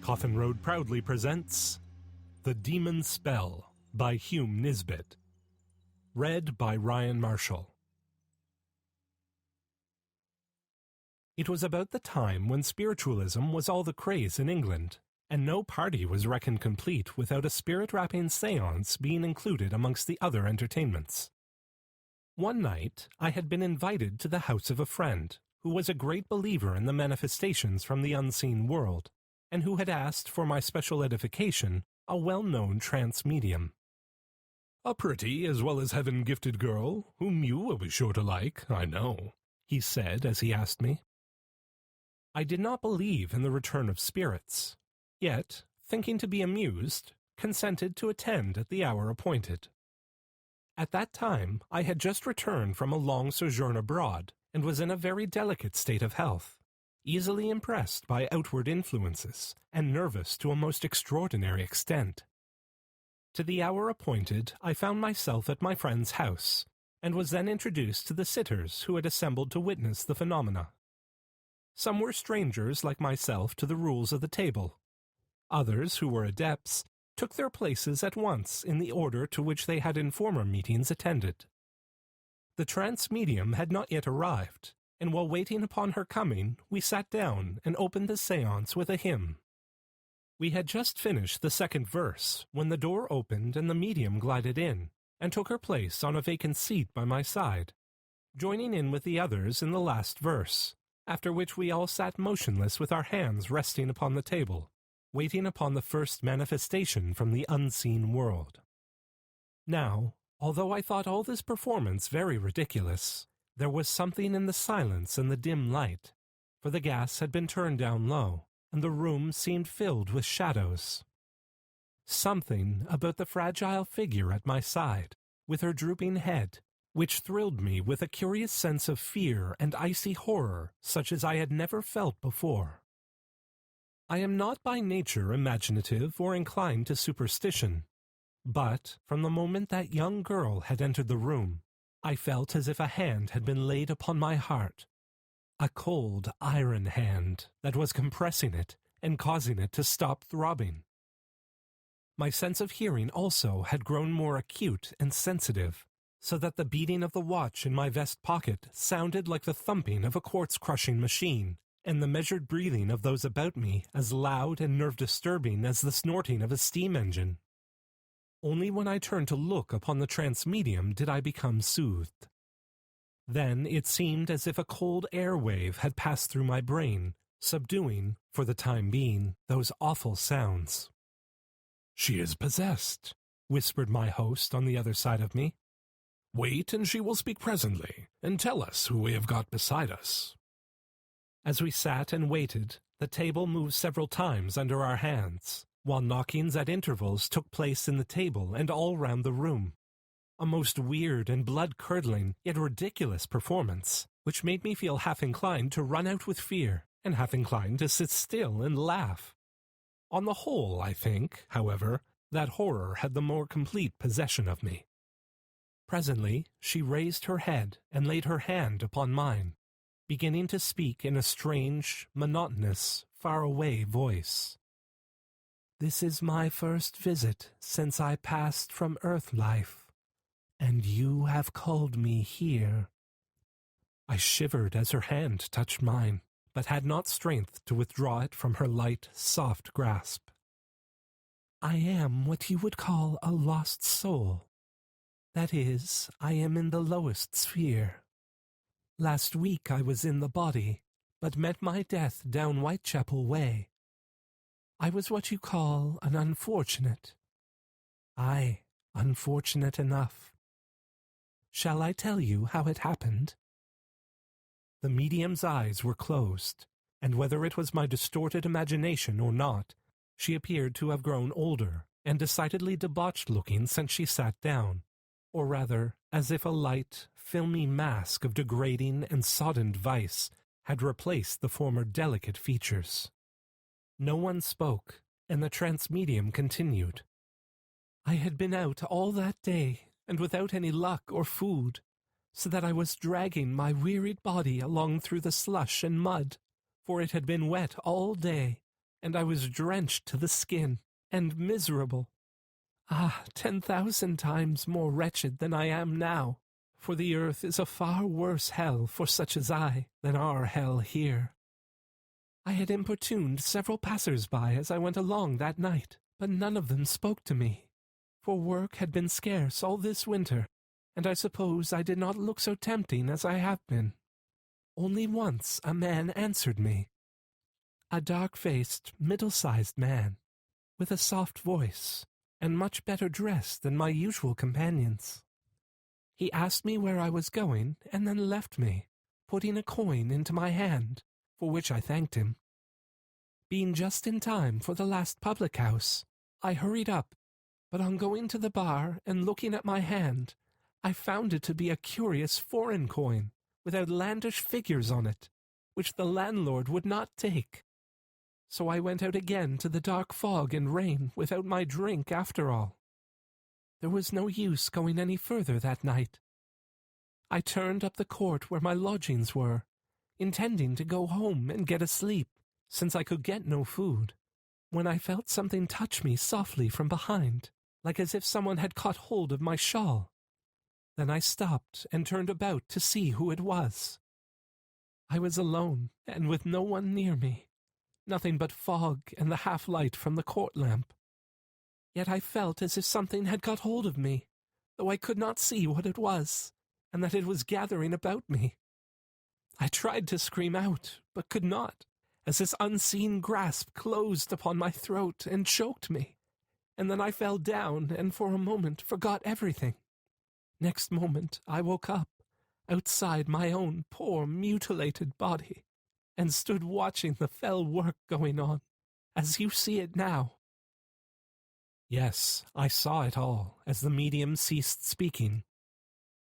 Coffin Road proudly presents The Demon's Spell by Hume Nisbet. Read by Ryan Marshall. It was about the time when spiritualism was all the craze in England, and no party was reckoned complete without a spirit-rapping séance being included amongst the other entertainments. One night, I had been invited to the house of a friend, who was a great believer in the manifestations from the unseen world, and who had asked for my special edification a well-known trance medium. "A pretty as well as heaven-gifted girl, whom you will be sure to like, I know," he said as he asked me. I did not believe in the return of spirits, yet, thinking to be amused, consented to attend at the hour appointed. At that time I had just returned from a long sojourn abroad, and was in a very delicate state of health, easily impressed by outward influences, and nervous to a most extraordinary extent. To the hour appointed, I found myself at my friend's house, and was then introduced to the sitters who had assembled to witness the phenomena. Some were strangers like myself to the rules of the table. Others, who were adepts, took their places at once in the order to which they had in former meetings attended. The trance medium had not yet arrived, and while waiting upon her coming, we sat down and opened the séance with a hymn. We had just finished the second verse when the door opened and the medium glided in, and took her place on a vacant seat by my side, joining in with the others in the last verse, after which we all sat motionless with our hands resting upon the table, waiting upon the first manifestation from the unseen world. Now, although I thought all this performance very ridiculous, there was something in the silence and the dim light, for the gas had been turned down low, and the room seemed filled with shadows. Something about the fragile figure at my side, with her drooping head, which thrilled me with a curious sense of fear and icy horror such as I had never felt before. I am not by nature imaginative or inclined to superstition, but from the moment that young girl had entered the room, I felt as if a hand had been laid upon my heart, a cold iron hand that was compressing it and causing it to stop throbbing. My sense of hearing also had grown more acute and sensitive, so that the beating of the watch in my vest pocket sounded like the thumping of a quartz-crushing machine, and the measured breathing of those about me as loud and nerve-disturbing as the snorting of a steam engine. Only when I turned to look upon the trance medium did I become soothed. Then it seemed as if a cold air wave had passed through my brain, subduing, for the time being, those awful sounds. "She is possessed," whispered my host on the other side of me. "Wait, and she will speak presently, and tell us who we have got beside us." As we sat and waited, the table moved several times under our hands, while knockings at intervals took place in the table and all round the room. A most weird and blood-curdling, yet ridiculous performance, which made me feel half inclined to run out with fear, and half inclined to sit still and laugh. On the whole, I think, however, that horror had the more complete possession of me. Presently she raised her head and laid her hand upon mine, beginning to speak in a strange, monotonous, far-away voice. "This is my first visit since I passed from earth life, and you have called me here." I shivered as her hand touched mine, but had not strength to withdraw it from her light, soft grasp. "I am what you would call a lost soul. That is, I am in the lowest sphere. Last week I was in the body, but met my death down Whitechapel Way. I was what you call an unfortunate. Aye, unfortunate enough. Shall I tell you how it happened?" The medium's eyes were closed, and whether it was my distorted imagination or not, she appeared to have grown older and decidedly debauched-looking since she sat down, or rather, as if a light, filmy mask of degrading and soddened vice had replaced the former delicate features. No one spoke, and the trance medium continued. "I had been out all that day, and without any luck or food, so that I was dragging my wearied body along through the slush and mud, for it had been wet all day, and I was drenched to the skin, and miserable. Ah, 10,000 times more wretched than I am now, for the earth is a far worse hell for such as I than our hell here. I had importuned several passers-by as I went along that night, but none of them spoke to me, for work had been scarce all this winter, and I suppose I did not look so tempting as I have been. Only once a man answered me, a dark-faced, middle-sized man, with a soft voice, and much better dressed than my usual companions. He asked me where I was going, and then left me, putting a coin into my hand, for which I thanked him. Being just in time for the last public-house, I hurried up, but on going to the bar and looking at my hand, I found it to be a curious foreign coin, with outlandish figures on it, which the landlord would not take. So I went out again to the dark fog and rain without my drink after all. There was no use going any further that night. I turned up the court where my lodgings were, intending to go home and get a sleep, since I could get no food, when I felt something touch me softly from behind, like as if someone had caught hold of my shawl. Then I stopped and turned about to see who it was. I was alone, and with no one near me, nothing but fog and the half-light from the court lamp. Yet I felt as if something had got hold of me, though I could not see what it was, and that it was gathering about me. I tried to scream out, but could not, as this unseen grasp closed upon my throat and choked me, and then I fell down and for a moment forgot everything. Next moment I woke up, outside my own poor mutilated body, and stood watching the fell work going on, as you see it now. Yes, I saw it all as the medium ceased speaking.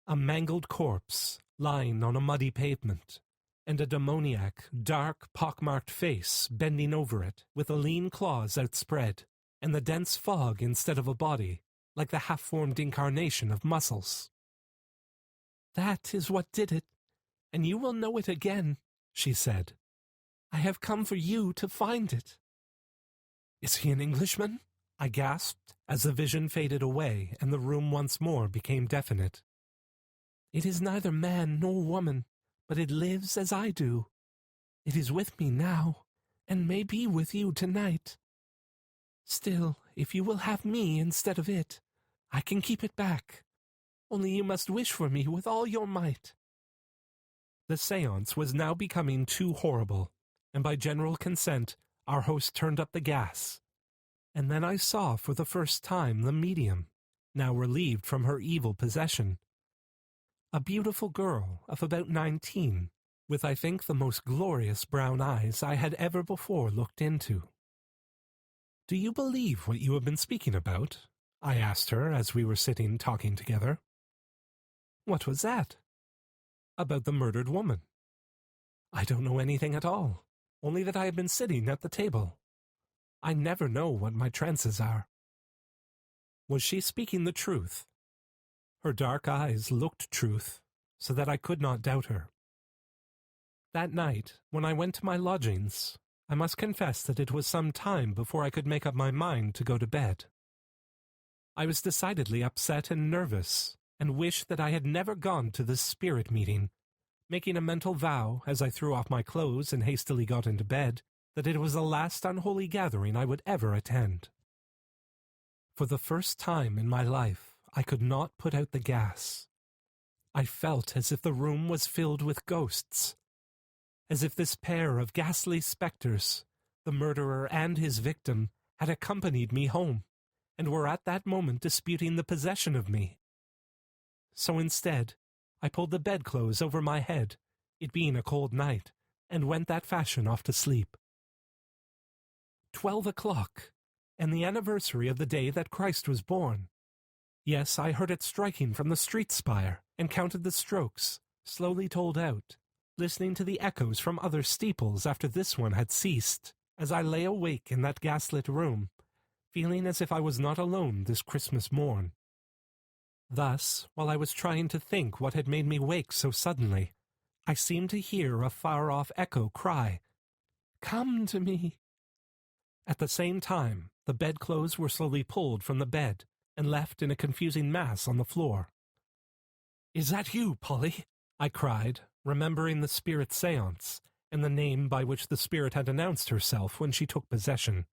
A mangled corpse lying on a muddy pavement, and a demoniac, dark, pockmarked face bending over it with the lean claws outspread, and the dense fog instead of a body, like the half-formed incarnation of muscles. That is what did it, and you will know it again, she said. I have come for you to find it. Is he an Englishman? I gasped, as the vision faded away and the room once more became definite. It is neither man nor woman, but it lives as I do. It is with me now, and may be with you tonight. Still, if you will have me instead of it, I can keep it back. Only you must wish for me with all your might. The séance was now becoming too horrible, and by general consent our host turned up the gas. And then I saw for the first time the medium, now relieved from her evil possession. A beautiful girl of about 19, with I think the most glorious brown eyes I had ever before looked into. Do you believe what you have been speaking about? I asked her as we were sitting talking together. What was that? About the murdered woman. I don't know anything at all, only that I have been sitting at the table. I never know what my trances are. Was she speaking the truth? Her dark eyes looked truth, so that I could not doubt her. That night, when I went to my lodgings, I must confess that it was some time before I could make up my mind to go to bed. I was decidedly upset and nervous, and wished that I had never gone to this spirit meeting, making a mental vow, as I threw off my clothes and hastily got into bed, that it was the last unholy gathering I would ever attend. For the first time in my life, I could not put out the gas. I felt as if the room was filled with ghosts, as if this pair of ghastly spectres, the murderer and his victim, had accompanied me home, and were at that moment disputing the possession of me. So instead, I pulled the bedclothes over my head, it being a cold night, and went that fashion off to sleep. 12 o'clock, and the anniversary of the day that Christ was born. Yes, I heard it striking from the street spire, and counted the strokes, slowly tolled out, listening to the echoes from other steeples after this one had ceased, as I lay awake in that gaslit room, feeling as if I was not alone this Christmas morn. Thus, while I was trying to think what had made me wake so suddenly, I seemed to hear a far-off echo cry, "Come to me!" At the same time, the bedclothes were slowly pulled from the bed and left in a confusing mass on the floor. "Is that you, Polly?" I cried, remembering the spirit séance and the name by which the spirit had announced herself when she took possession.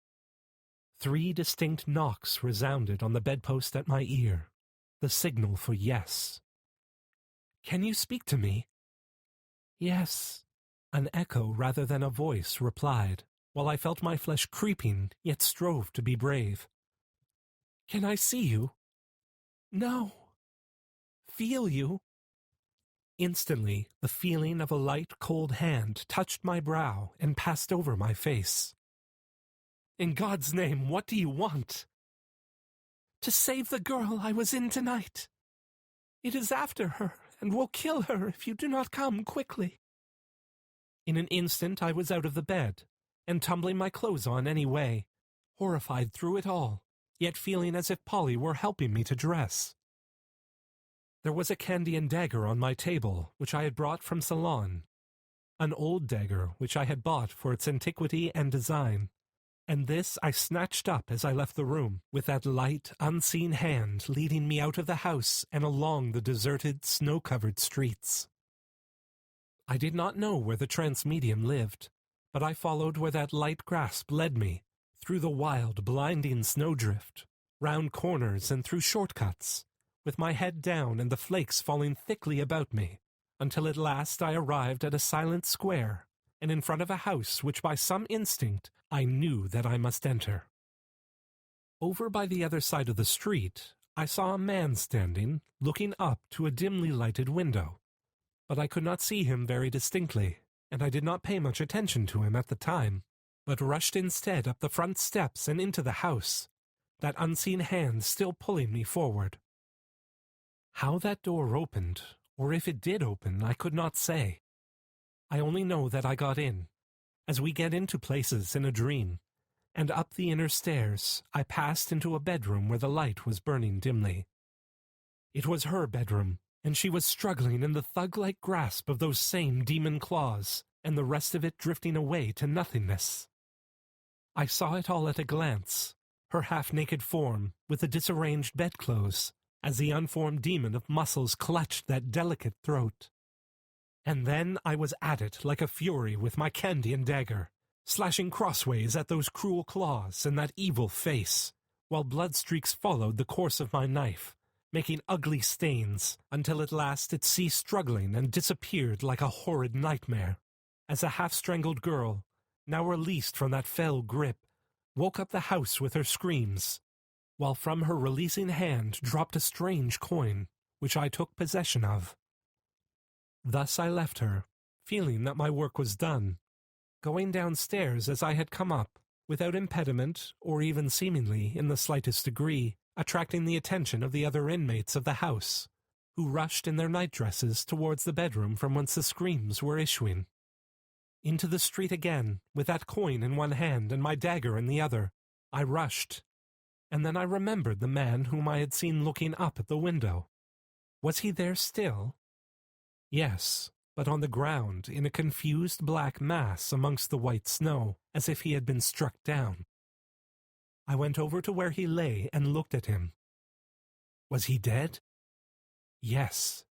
3 distinct knocks resounded on the bedpost at my ear, the signal for yes. "Can you speak to me?" "Yes," an echo rather than a voice replied, while I felt my flesh creeping, yet strove to be brave. "Can I see you?" "No." "Feel you?" Instantly, the feeling of a light, cold hand touched my brow and passed over my face. "In God's name, what do you want?" "To save the girl I was in tonight. It is after her, and will kill her if you do not come quickly." In an instant I was out of the bed, and tumbling my clothes on anyway, horrified through it all, yet feeling as if Polly were helping me to dress. There was a Candian dagger on my table, which I had brought from Ceylon, an old dagger which I had bought for its antiquity and design, and this I snatched up as I left the room, with that light, unseen hand leading me out of the house and along the deserted, snow-covered streets. I did not know where the trance medium lived, but I followed where that light grasp led me, through the wild, blinding snowdrift, round corners and through shortcuts, with my head down and the flakes falling thickly about me, until at last I arrived at a silent square, and in front of a house which by some instinct I knew that I must enter. Over by the other side of the street, I saw a man standing, looking up to a dimly lighted window, but I could not see him very distinctly, and I did not pay much attention to him at the time, but rushed instead up the front steps and into the house, that unseen hand still pulling me forward. How that door opened, or if it did open, I could not say. I only know that I got in, as we get into places in a dream, and up the inner stairs I passed into a bedroom where the light was burning dimly. It was her bedroom, and she was struggling in the thug-like grasp of those same demon claws, and the rest of it drifting away to nothingness. I saw it all at a glance, her half-naked form with the disarranged bedclothes, as the unformed demon of muscles clutched that delicate throat. And then I was at it like a fury with my Candian dagger, slashing crossways at those cruel claws and that evil face, while blood streaks followed the course of my knife, making ugly stains, until at last it ceased struggling and disappeared like a horrid nightmare, as a half-strangled girl, now released from that fell grip, woke up the house with her screams, while from her releasing hand dropped a strange coin, which I took possession of. Thus I left her, feeling that my work was done, going downstairs as I had come up, without impediment, or even seemingly, in the slightest degree, attracting the attention of the other inmates of the house, who rushed in their nightdresses towards the bedroom from whence the screams were issuing. Into the street again, with that coin in one hand and my dagger in the other, I rushed, and then I remembered the man whom I had seen looking up at the window. Was he there still? Yes, but on the ground in a confused black mass amongst the white snow, as if he had been struck down. I went over to where he lay and looked at him. Was he dead? Yes.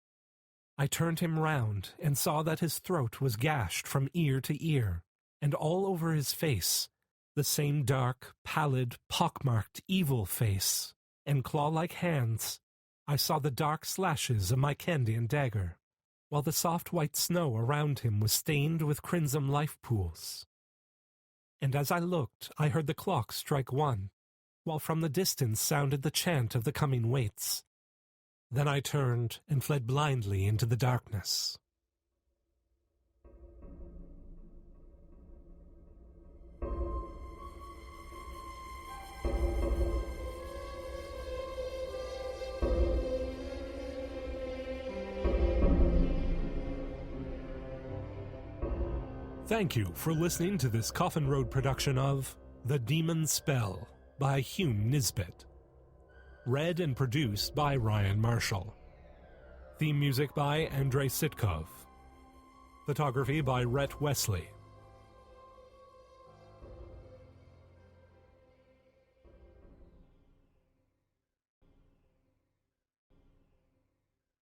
I turned him round and saw that his throat was gashed from ear to ear, and all over his face, the same dark, pallid, pockmarked, evil face, and claw-like hands. I saw the dark slashes of my Candian dagger, while the soft white snow around him was stained with crimson life pools. And as I looked, I heard the clock strike 1, while from the distance sounded the chant of the coming waits. Then I turned and fled blindly into the darkness. Thank you for listening to this Coffin Road production of The Demon's Spell by Hume Nisbet. Read and produced by Ryan Marshall. Theme music by Andrei Sitkov. Photography by Rhett Wesley.